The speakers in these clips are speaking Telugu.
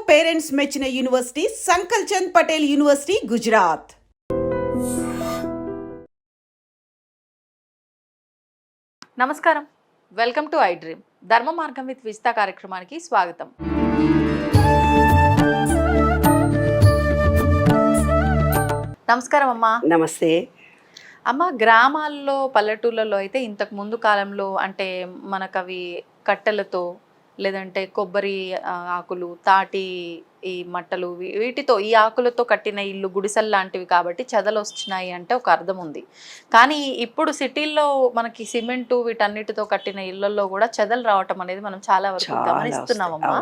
పేరెంట్స్ మెచ్చిన యూనివర్సిటీ సంకల్ చంద్ పటేల్ యూనివర్సిటీ గుజరాత్. నమస్కారం, వెల్కమ్ టు ఐ డ్రీమ్. ధర్మ మార్గం విత్ విజిత కార్యక్రమానికి స్వాగతం. నమస్కారం అమ్మా. నమస్తే అమ్మ, గ్రామాల్లో పల్లెటూళ్ళలో అయితే ఇంతకు ముందు కాలంలో అంటే మనకు అవి కట్టెలతో లేదంటే కొబ్బరి ఆకులు, తాటి ఈ మట్టలు, వీటితో ఈ ఆకులతో కట్టిన ఇల్లు గుడిసెలు లాంటివి కాబట్టి చెదలు వస్తున్నాయి అంటే ఒక అర్థం ఉంది. కానీ ఇప్పుడు సిటీల్లో మనకి సిమెంటు వీటన్నిటితో కట్టిన ఇళ్లలో కూడా చెదలు రావటం అనేది మనం చాలా వరకు గమనిస్తున్నామమ్మా.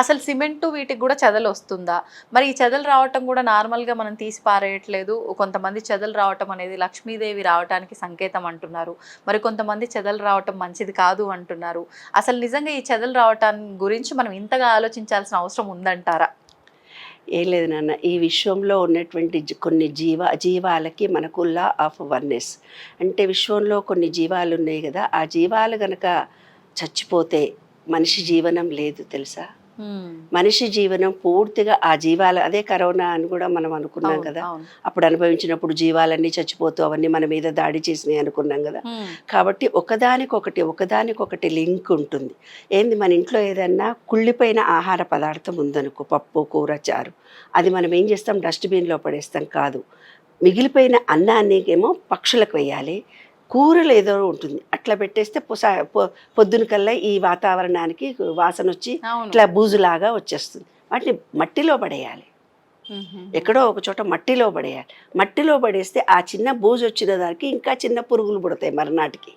అసలు సిమెంటు వీటికి కూడా చెదలు వస్తుందా? మరి ఈ చెదలు రావటం కూడా నార్మల్గా మనం తీసి పారేయట్లేదు. కొంతమంది చెదలు రావటం అనేది లక్ష్మీదేవి రావటానికి సంకేతం అంటున్నారు, మరి కొంతమంది చెదలు రావటం మంచిది కాదు అంటున్నారు. అసలు నిజంగా ఈ చెదలు రావటాన్ని గురించి మనం ఇంతగా ఆలోచించాల్సిన అవసరం ఉందంటారా? ఏం లేదు నాన్న, ఈ విశ్వంలో ఉన్నటువంటి కొన్ని జీవాలకి మనకు లా ఆఫ్ వన్నెస్ అంటే విశ్వంలో కొన్ని జీవాలు ఉన్నాయి కదా, ఆ జీవాలు గనక చచ్చిపోతే మనిషి జీవనం లేదు తెలుసా. మనిషి జీవనం పూర్తిగా ఆ జీవాలు, అదే కరోనా అని కూడా మనం అనుకున్నాం కదా, అప్పుడు అనుభవించినప్పుడు జీవాలన్నీ చచ్చిపోతూ అవన్నీ మన మీద దాడి చేసినాయి అనుకున్నాం కదా. కాబట్టి ఒకదానికొకటి లింక్ ఉంటుంది. ఏంది, మన ఇంట్లో ఏదన్నా కుళ్ళిపోయిన ఆహార పదార్థం ఉందనుకో, పప్పు కూర చారు, అది మనం ఏం చేస్తాం, డస్ట్బిన్లో పడేస్తాం కాదు. మిగిలిపోయిన అన్నాన్ని ఏమో పక్షులకు వేయాలి, కూరలు ఏదో ఉంటుంది అట్లా పెట్టేస్తే పొద్దున కల్లా ఈ వాతావరణానికి వాసన వచ్చి ఇట్లా బూజులాగా వచ్చేస్తుంది. వాటిని మట్టిలో పడేయాలి, ఎక్కడో ఒక చోట మట్టిలో పడేయాలి. మట్టిలో పడేస్తే ఆ చిన్న బూజు వచ్చిన దానికి ఇంకా చిన్న పురుగులు పుడతాయి మరునాటికి.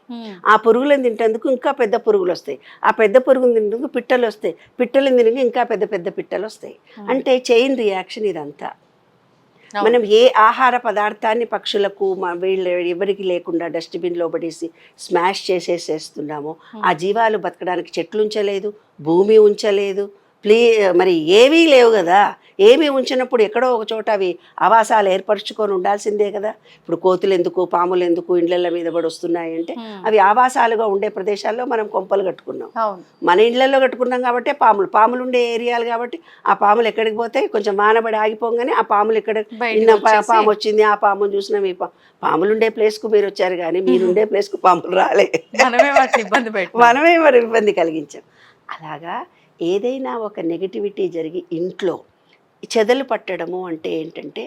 ఆ పురుగులను తింటేందుకు ఇంకా పెద్ద పురుగులు వస్తాయి, ఆ పెద్ద పురుగులు తింటేందుకు పిట్టలు వస్తాయి, పిట్టలు తినగా ఇంకా పెద్ద పెద్ద పిట్టలు వస్తాయి. అంటే చైన్ రియాక్షన్ ఇదంతా. మనం ఏ ఆహార పదార్థాన్ని పక్షులకు వీళ్ళు ఎవరికి లేకుండా డస్ట్బిన్లో పడేసి స్మాష్ చేసేసేస్తున్నామో, ఆ జీవాలు బతకడానికి చెట్లు ఉంచలేదు, భూమి ఉంచలేదు, మరి ఏవీ లేవు కదా. ఏమీ ఉంచినప్పుడు ఎక్కడో ఒక చోట అవి ఆవాసాలు ఏర్పరచుకొని ఉండాల్సిందే కదా. ఇప్పుడు కోతులు ఎందుకు, పాములు ఎందుకు ఇండ్ల మీద పడి వస్తున్నాయి అంటే అవి ఆవాసాలుగా ఉండే ప్రదేశాల్లో మనం కొంపలు కట్టుకున్నాం. మన ఇళ్లలో కట్టుకున్నాం కాబట్టి పాములు ఉండే ఏరియాలు కాబట్టి ఆ పాములు ఎక్కడికి పోతే కొంచెం వానబడి ఆగిపోగానే ఆ పాములు ఇక్కడ నిన్న పాము వచ్చింది, ఆ పామును చూసినాం. ఈ పాములు ఉండే ప్లేస్కు మీరు వచ్చారు కానీ మీరుండే ప్లేస్కు పాములు రాలే, మనమే మరి ఇబ్బంది కలిగించాం. అలాగా ఏదైనా ఒక నెగిటివిటీ జరిగి ఇంట్లో చెదలు పట్టడము అంటే ఏంటంటే,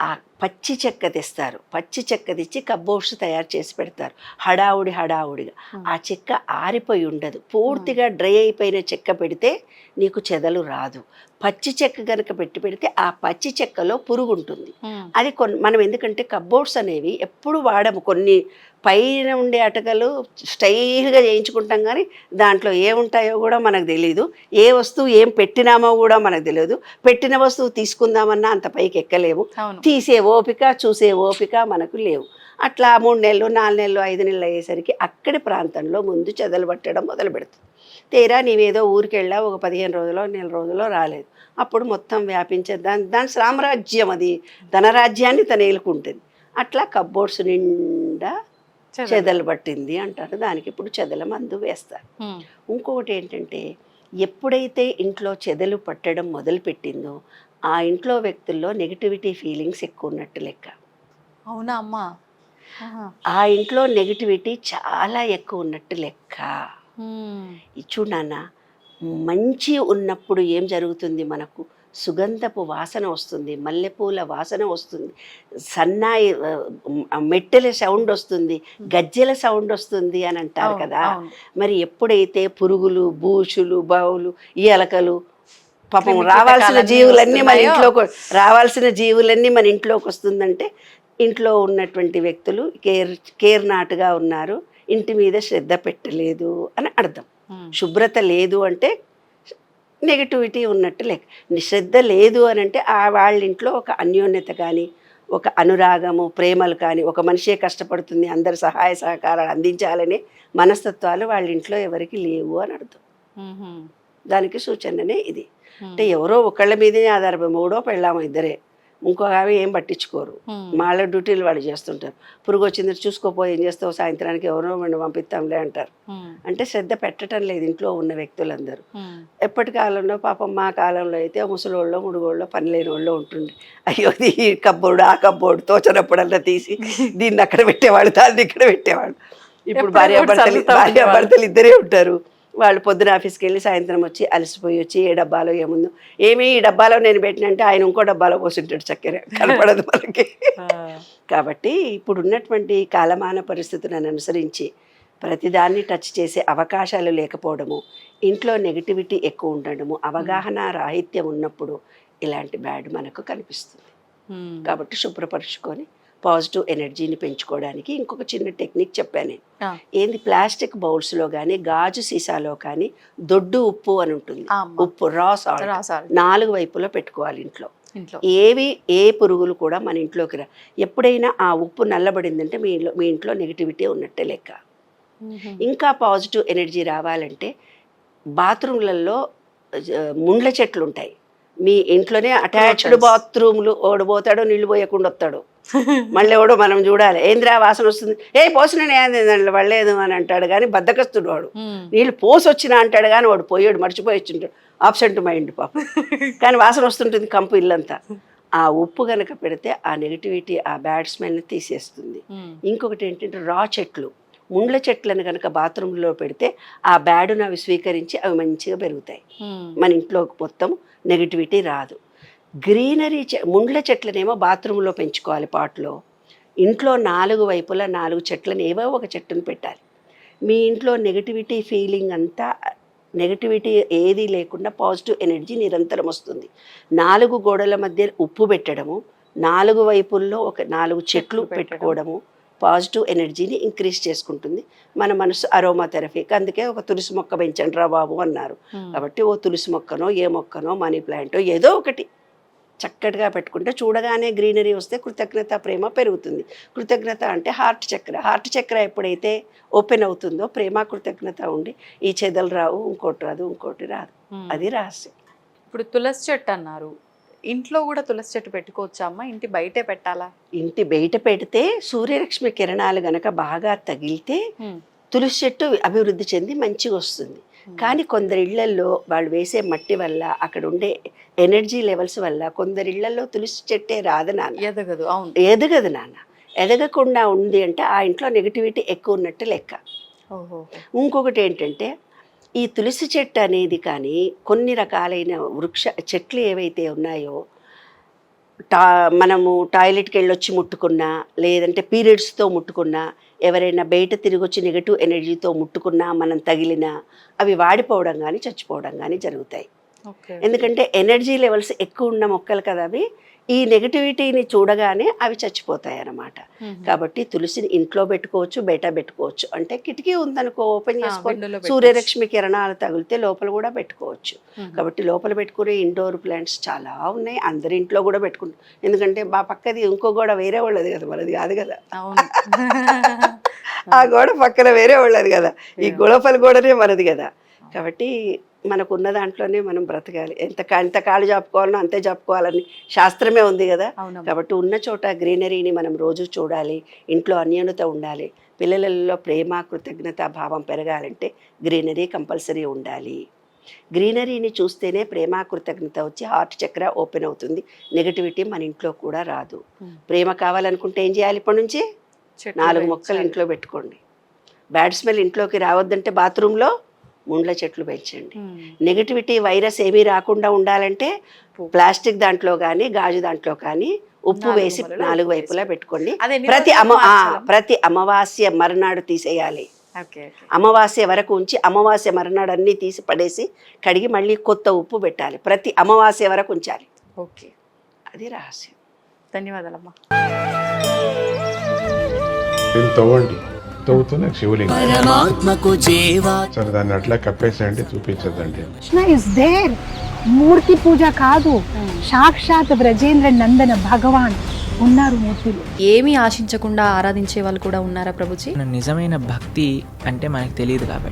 ఆ పచ్చి చెక్క తెస్తారు, పచ్చి చెక్క తెచ్చి కబ్బోర్డ్స్ తయారు చేసి పెడతారు హడావుడిగా. ఆ చెక్క ఆరిపోయి ఉండదు, పూర్తిగా డ్రై అయిపోయిన చెక్క పెడితే నీకు చెదలు రాదు. పచ్చి చెక్క కనుక పెడితే ఆ పచ్చి చెక్కలో పురుగు ఉంటుంది. అది మనం ఎందుకంటే కబ్బోర్డ్స్ అనేవి ఎప్పుడు వాడము, కొన్ని పైన ఉండే అటకలు స్టైల్గా చేయించుకుంటాం కానీ దాంట్లో ఏముంటాయో కూడా మనకు తెలియదు, ఏ వస్తువు ఏం పెట్టినామో కూడా మనకు తెలియదు. పెట్టిన వస్తువు తీసుకుందామన్నా అంత పైకి ఎక్కలేము, తీసే ఓపిక చూసే ఓపిక మనకు లేవు. అట్లా 3 నెలలు 4 నెలలు 5 నెలలు అయ్యేసరికి అక్కడి ప్రాంతంలో ముందు చెదలు పట్టడం మొదలు పెడుతుంది. తీరా నీవేదో ఊరికి వెళ్ళావు, ఒక 15 రోజులో నెల రోజులో రాలేదు, అప్పుడు మొత్తం వ్యాపించే దాని సామ్రాజ్యం, అది ధనరాజ్యాన్ని తన ఏలుకుంటుంది. అట్లా కబ్బోర్డ్స్ నిండా చెదలు పట్టింది అంటారు. దానికి ఇప్పుడు చెదల మందు వేస్తారు. ఇంకొకటి ఏంటంటే, ఎప్పుడైతే ఇంట్లో చెదలు పట్టడం మొదలుపెట్టిందో ఆ ఇంట్లో వ్యక్తుల్లో నెగిటివిటీ ఫీలింగ్స్ ఎక్కువ ఉన్నట్టు లెక్క. అవునా అమ్మా? ఆ ఇంట్లో నెగిటివిటీ చాలా ఎక్కువ ఉన్నట్టు లెక్క. చూడు నాన్న, మంచి ఉన్నప్పుడు ఏం జరుగుతుంది, మనకు సుగంధపు వాసన వస్తుంది, మల్లెపూల వాసన వస్తుంది, సన్నాయి మెట్టెల సౌండ్ వస్తుంది, గజ్జెల సౌండ్ వస్తుంది అని అంటారు కదా. మరి ఎప్పుడైతే పురుగులు, బూచులు, బావులు, ఈ ఎలకలు, పాపం రావాల్సిన జీవులన్నీ మన ఇంట్లోకి వస్తుందంటే ఇంట్లో ఉన్నటువంటి వ్యక్తులు కేర్ నాటుగా ఉన్నారు, ఇంటి మీద శ్రద్ధ పెట్టలేదు అని అర్థం. శుభ్రత లేదు అంటే నెగిటివిటీ ఉన్నట్టు లెక్క. శ్రద్ధ లేదు అని అంటే వాళ్ళ ఇంట్లో ఒక అన్యోన్యత కానీ, ఒక అనురాగము, ప్రేమలు కానీ, ఒక మనిషే కష్టపడుతుంది అందరు సహాయ సహకారాలు అందించాలనే మనస్తత్వాలు వాళ్ళ ఇంట్లో ఎవరికి లేవు అని అర్థం. దానికి సూచననే ఇది. అంటే ఎవరో ఒకళ్ళ మీదనే ఆధారపడి, 3 పెళ్ళాము 2 ఇంకో ఆమె ఏం పట్టించుకోరు, వాళ్ళ డ్యూటీలు వాళ్ళు చేస్తుంటారు. పురుగు వచ్చింది చూసుకోపోయి ఏం చేస్తావు, సాయంత్రానికి ఎవరో మనం పంపిస్తాంలే అంటారు. అంటే శ్రద్ధ పెట్టడం లేదు ఇంట్లో ఉన్న వ్యక్తులందరూ. ఎప్పటి కాలంలో పాపం మా కాలంలో అయితే ముసలోళ్ళో ముడుగోళ్ళో పని లేని వాళ్ళు ఉంటుండే. అయ్యో ఈ కబ్బోర్డు ఆ కబ్బోర్డు తోచనప్పుడల్లా తీసి దీన్ని అక్కడ పెట్టేవాళ్ళు, దాన్ని ఇక్కడ పెట్టేవాళ్ళు. ఇప్పుడు భార్యాభర్తలు ఇద్దరే ఉంటారు. వాళ్ళు పొద్దున ఆఫీస్కి వెళ్ళి సాయంత్రం వచ్చి అలసిపోయి వచ్చి ఏ డబ్బాలో ఏముందో ఏమీ ఈ డబ్బాలో నేను పెట్టినంటే ఆయన ఇంకో డబ్బాలో పోసింటాడు, చక్కెర కనపడదు మనకి. కాబట్టి ఇప్పుడు ఉన్నటువంటి కాలమాన పరిస్థితులను అనుసరించి ప్రతిదాన్ని టచ్ చేసే అవకాశాలు లేకపోవడము, ఇంట్లో నెగిటివిటీ ఎక్కువ ఉండడము, అవగాహన రాహిత్యం ఉన్నప్పుడు ఇలాంటి బ్యాడ్ మనకు కనిపిస్తుంది. కాబట్టి శుభ్రపరుచుకొని పాజిటివ్ ఎనర్జీని పెంచుకోవడానికి ఇంకొక చిన్న టెక్నిక్ చెప్పాను నేను. ఏంది, ప్లాస్టిక్ బౌల్స్లో కానీ గాజు సీసాలో కానీ దొడ్డు ఉప్పు అని ఉంటుంది, ఉప్పు రా సాల్ట్ 4 వైపులా పెట్టుకోవాలి ఇంట్లో. ఏ పురుగులు కూడా మన ఇంట్లోకి రా. ఎప్పుడైనా ఆ ఉప్పు నల్లబడిందంటే మీ ఇంట్లో నెగిటివిటీ ఉన్నట్టే లెక్క. ఇంకా పాజిటివ్ ఎనర్జీ రావాలంటే బాత్రూమ్లలో ముండ్ల చెట్లు ఉంటాయి. మీ ఇంట్లోనే అటాచ్డ్ బాత్రూమ్లు, ఓడిపోతాడో నీళ్లు పోయకుండా వస్తాడు, మళ్ళీ ఎవడో మనం చూడాలి, ఏంద్రా వాసన వస్తుంది, ఏ పోసిన పడలేదు అని అంటాడు కానీ బద్దకస్తుడు వాడు. నీళ్ళు పోసి వచ్చినా అంటాడు కానీ వాడు పోయాడు, మర్చిపోయి వచ్చింటాడు, ఆబ్సెంట్ మైండ్ పాప. కానీ వాసన వస్తుంటుంది కంపు ఇల్లంతా. ఆ ఉప్పు కనుక పెడితే ఆ నెగిటివిటీ, ఆ బ్యాడ్ స్మెల్ని తీసేస్తుంది. ఇంకొకటి ఏంటంటే రా చెట్లు, ముండ్ల చెట్లను కనుక బాత్రూంలో పెడితే ఆ బ్యాడును అవి స్వీకరించి అవి మంచిగా పెరుగుతాయి, మన ఇంట్లోకి మొత్తం నెగిటివిటీ రాదు. గ్రీనరీ ముండ్ల చెట్లనేమో బాత్రూంలో పెంచుకోవాలి పాట్లో. ఇంట్లో 4 వైపులా 4 చెట్లను ఏవో ఒక చెట్టును పెట్టాలి. మీ ఇంట్లో నెగిటివిటీ ఫీలింగ్ అంతా, నెగిటివిటీ ఏది లేకుండా పాజిటివ్ ఎనర్జీ నిరంతరం వస్తుంది. 4 గోడల మధ్య ఉప్పు పెట్టడము, 4 వైపుల్లో ఒక 4 చెట్లు పెట్టుకోవడము పాజిటివ్ ఎనర్జీని ఇంక్రీజ్ చేసుకుంటుంది. మన మనసు అరోమా థెరపీకి అందుకే ఒక తులసి మొక్క పెంచండి రా బాబు అన్నారు. కాబట్టి ఓ తులసి మొక్కనో ఏ మొక్కనో మనీ ప్లాంటో ఏదో ఒకటి చక్కటిగా పెట్టుకుంటే చూడగానే గ్రీనరీ వస్తే కృతజ్ఞత ప్రేమ పెరుగుతుంది. కృతజ్ఞత అంటే హార్ట్ చక్ర ఎప్పుడైతే ఓపెన్ అవుతుందో ప్రేమ కృతజ్ఞత ఉండి ఈ చెదలు రావు, ఇంకోటి రాదు. అది రహస్యం. ఇప్పుడు తులసి చెట్టు అన్నారు, ఇంట్లో కూడా తులసి చెట్టు పెట్టుకోవచ్చా అమ్మ? ఇంటి బయటే పెట్టాలా? ఇంటి బయట పెడితే సూర్యరశ్మి కిరణాలు గనక బాగా తగిలితే తులసి చెట్టు అభివృద్ధి చెంది మంచిగా వస్తుంది. కానీ కొందరి ఇళ్లల్లో వాళ్ళు వేసే మట్టి వల్ల, అక్కడ ఉండే ఎనర్జీ లెవెల్స్ వల్ల కొందరి ఇళ్లలో తులసి చెట్టే రాదు నాన్న, ఎదగదు నాన్న. ఎదగకుండా ఉంది అంటే ఆ ఇంట్లో నెగిటివిటీ ఎక్కువ ఉన్నట్టు లెక్క. ఇంకొకటి ఏంటంటే ఈ తులసి చెట్టు అనేది కానీ కొన్ని రకాలైన చెట్లు ఏవైతే ఉన్నాయో, మనము టాయిలెట్కి వెళ్ళొచ్చి ముట్టుకున్నా, లేదంటే పీరియడ్స్తో ముట్టుకున్నా, ఎవరైనా బయట తిరిగి వచ్చి నెగటివ్ ఎనర్జీతో ముట్టుకున్నా, మనం తగిలినా అవి వాడిపోవడం కానీ చచ్చిపోవడం కానీ జరుగుతాయి. ఎందుకంటే ఎనర్జీ లెవెల్స్ ఎక్కువ ఉన్న మొక్కలు కదా అవి, ఈ నెగటివిటీని చూడగానే అవి చచ్చిపోతాయి అన్నమాట. కాబట్టి తులసిని ఇంట్లో పెట్టుకోవచ్చు, బయట పెట్టుకోవచ్చు. అంటే కిటికీ ఉందనుకో, ఓపెన్ చేసుకొని సూర్యరశ్మి కిరణాలు తగిలితే లోపల కూడా పెట్టుకోవచ్చు. కాబట్టి లోపల పెట్టుకునే ఇండోర్ ప్లాంట్స్ చాలా ఉన్నాయి, అందరి ఇంట్లో కూడా పెట్టుకుంటాం. ఎందుకంటే మా పక్కది ఇంకో గోడ వేరే వాళ్ళది కదా, మనది కాదు కదా. ఆ గోడ పక్కన వేరే వాళ్ళది కదా, ఈ గొడవపల్లి గోడనే మనది కదా. కాబట్టి మనకు ఉన్న దాంట్లోనే మనం బ్రతకాలి. ఎంత కాళ్ళు చెప్పుకోవాలనో అంతే చెప్పుకోవాలని శాస్త్రమే ఉంది కదా. కాబట్టి ఉన్న చోట గ్రీనరీని మనం రోజు చూడాలి, ఇంట్లో అన్యోన్యత ఉండాలి, పిల్లలలో ప్రేమ కృతజ్ఞత భావం పెరగాలంటే గ్రీనరీ కంపల్సరీ ఉండాలి. గ్రీనరీని చూస్తేనే ప్రేమ కృతజ్ఞత వచ్చి హార్ట్ చక్ర ఓపెన్ అవుతుంది, నెగటివిటీ మన ఇంట్లో కూడా రాదు. ప్రేమ కావాలనుకుంటే ఏం చేయాలి? ఇప్పటి నుంచి 4 మొక్కలు ఇంట్లో పెట్టుకోండి. బ్యాడ్ స్మెల్ ఇంట్లోకి రావద్దంటే బాత్రూంలో ముండ్ల చెట్లు పెంచండి. నెగటివిటీ వైరస్ ఏమీ రాకుండా ఉండాలంటే ప్లాస్టిక్ దాంట్లో కానీ గాజు దాంట్లో కానీ ఉప్పు వేసి 4 వైపులా పెట్టుకోండి. ప్రతి అమావాస్య మరునాడు తీసేయాలి. అమావాస్య వరకు ఉంచి అమావాస్య మరునాడు అన్నీ తీసి పడేసి కడిగి మళ్ళీ కొత్త ఉప్పు పెట్టాలి. ప్రతి అమావాస్య వరకు ఉంచాలి. ఓకే, అది రహస్యం. ధన్యవాదాలమ్మా. తవ్వుతూనే శివలింగం సరే దాన్ని అట్లా కప్పేసేయండి, చూపించదండి. మూర్తి పూజ కాదు, సాక్షాత్ బ్రజేంద్ర నందన భగవాన్ ఉన్నారు మూర్తిలో. ఏమీ ఆశించకుండా ఆరాధించే వాళ్ళు కూడా ఉన్నారా ప్రభుజీ? నిజమైన భక్తి అంటే మనకు తెలియదు కాబట్టి